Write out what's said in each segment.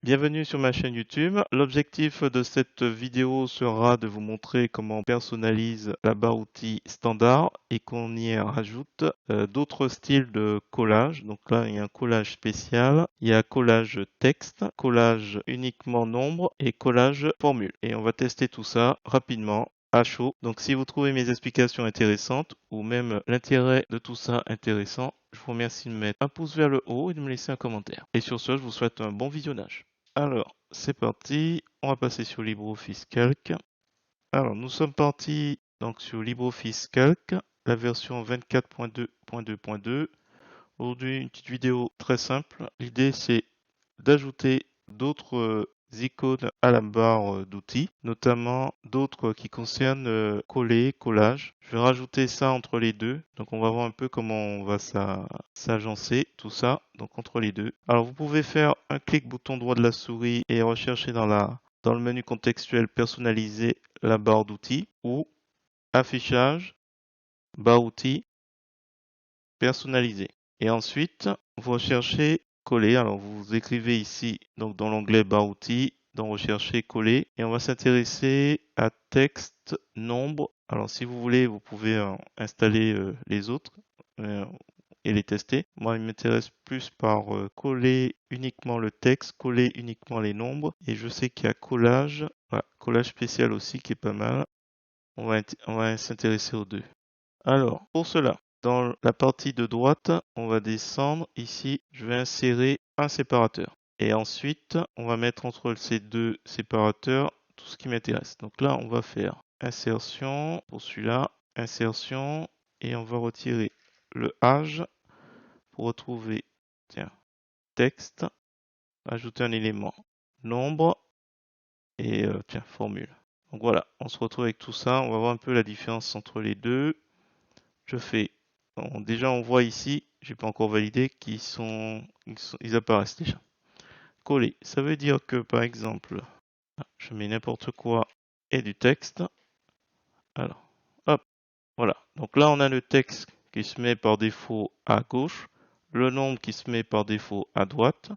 Bienvenue sur ma chaîne YouTube. L'objectif de cette vidéo sera de vous montrer comment on personnalise la barre outils standard et qu'on y rajoute d'autres styles de collage. Donc là, il y a un collage spécial, il y a collage texte, collage uniquement nombre et collage formule. Et on va tester tout ça rapidement à chaud. Donc si vous trouvez mes explications intéressantes ou même l'intérêt de tout ça intéressant, je vous remercie de mettre un pouce vers le haut et de me laisser un commentaire. Et sur ce, je vous souhaite un bon visionnage. Alors, c'est parti. On va passer sur LibreOffice Calc. Alors, nous sommes partis donc sur LibreOffice Calc, la version 24.2.2.2. Aujourd'hui, une petite vidéo très simple. L'idée, c'est d'ajouter d'autres icônes à la barre d'outils, notamment d'autres qui concernent coller, collage. Je vais rajouter ça entre les deux. Donc on va voir un peu comment on va s'agencer, tout ça, donc entre les deux. Alors vous pouvez faire un clic bouton droit de la souris et rechercher dans le menu contextuel personnaliser la barre d'outils ou affichage, barre outils, personnaliser. Et ensuite, vous recherchez coller. Alors, vous écrivez ici, donc dans l'onglet barre outils, dans rechercher coller. Et on va s'intéresser à texte, nombre. Alors, si vous voulez, vous pouvez installer les autres et les tester. Moi, il m'intéresse plus par coller uniquement le texte, coller uniquement les nombres. Et je sais qu'il y a collage, voilà, collage spécial aussi qui est pas mal. On va s'intéresser aux deux. Alors, pour cela, dans la partie de droite, on va descendre ici, je vais insérer un séparateur. Et ensuite, on va mettre entre ces deux séparateurs tout ce qui m'intéresse. Donc là, on va faire insertion pour celui-là, insertion, et on va retirer le âge pour retrouver, tiens, texte, ajouter un élément nombre et tiens, formule. Donc voilà, on se retrouve avec tout ça. On va voir un peu la différence entre les deux. Je fais. Bon, déjà, on voit ici, j'ai pas encore validé, ils apparaissent déjà. Coller. Ça veut dire que, par exemple, je mets n'importe quoi et du texte. Alors, hop, voilà. Donc là, on a le texte qui se met par défaut à gauche, le nombre qui se met par défaut à droite,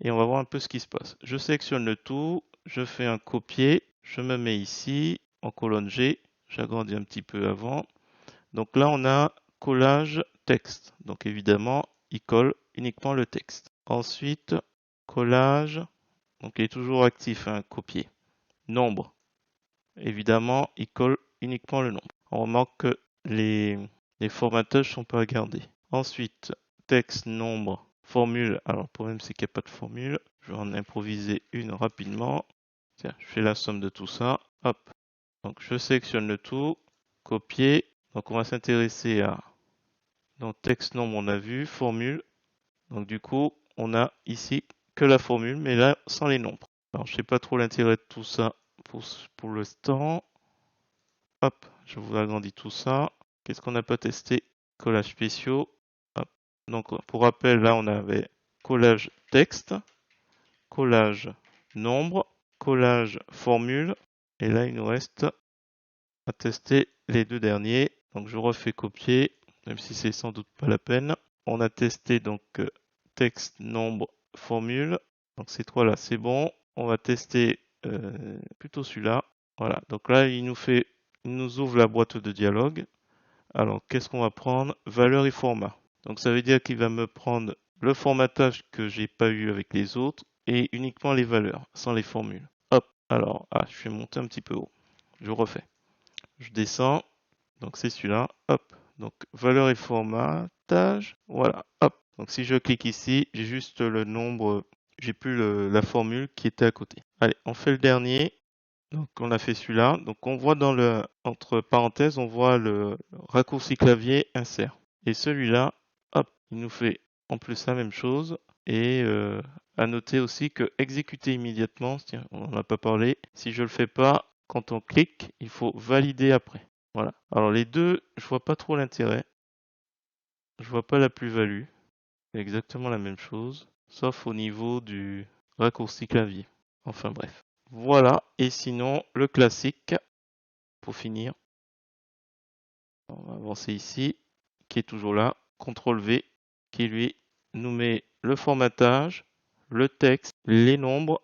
et on va voir un peu ce qui se passe. Je sélectionne le tout, je fais un copier, je me mets ici en colonne G, j'agrandis un petit peu avant. Donc là, on a collage texte. Donc évidemment, il colle uniquement le texte. Ensuite, collage. Donc il est toujours actif, hein, copier. Nombre. Évidemment, il colle uniquement le nombre. On remarque que les formatages sont pas à garder. Ensuite, texte, nombre, formule. Alors le problème, c'est qu'il n'y a pas de formule. Je vais en improviser une rapidement. Tiens, je fais la somme de tout ça. Hop. Donc je sélectionne le tout. Copier. Donc on va s'intéresser à donc texte nombre on a vu, formule. Donc du coup on a ici que la formule mais là sans les nombres. Alors je sais pas trop l'intérêt de tout ça pour l'instant. Hop, je vous agrandis tout ça. Qu'est-ce qu'on n'a pas testé? Collage spéciaux. Hop. Donc pour rappel là on avait collage texte, collage nombre, collage formule. Et là il nous reste à tester les deux derniers. Donc je refais copier, même si c'est sans doute pas la peine. On a testé donc texte, nombre, formule. Donc ces trois-là, c'est bon. On va tester plutôt celui-là. Voilà. Donc là, il nous ouvre la boîte de dialogue. Alors, qu'est-ce qu'on va prendre? Valeur et format. Donc ça veut dire qu'il va me prendre le formatage que j'ai pas eu avec les autres et uniquement les valeurs, sans les formules. Hop. Alors, je vais monter un petit peu haut. Je refais. Je descends, donc c'est celui-là, hop, donc valeur et formatage, voilà, hop. Donc si je clique ici, j'ai juste le nombre, j'ai plus la formule qui était à côté. Allez, on fait le dernier. Donc on a fait celui-là. Donc on voit entre parenthèses, on voit le raccourci clavier insert. Et celui-là, hop, il nous fait en plus la même chose. Et à noter aussi que exécuter immédiatement, tiens, on n'en a pas parlé. Si je le fais pas, quand on clique, il faut valider après. Voilà. Alors les deux, je vois pas trop l'intérêt. Je vois pas la plus-value. C'est exactement la même chose, sauf au niveau du raccourci clavier. Enfin bref. Voilà. Et sinon, le classique, pour finir, on va avancer ici, qui est toujours là. CTRL V, qui lui nous met le formatage, le texte, les nombres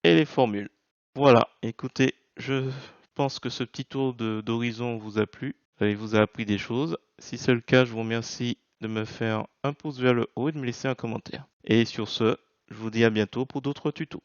et les formules. Voilà, écoutez, je pense que ce petit tour d'horizon vous a plu et vous a appris des choses. Si c'est le cas, je vous remercie de me faire un pouce vers le haut et de me laisser un commentaire. Et sur ce, je vous dis à bientôt pour d'autres tutos.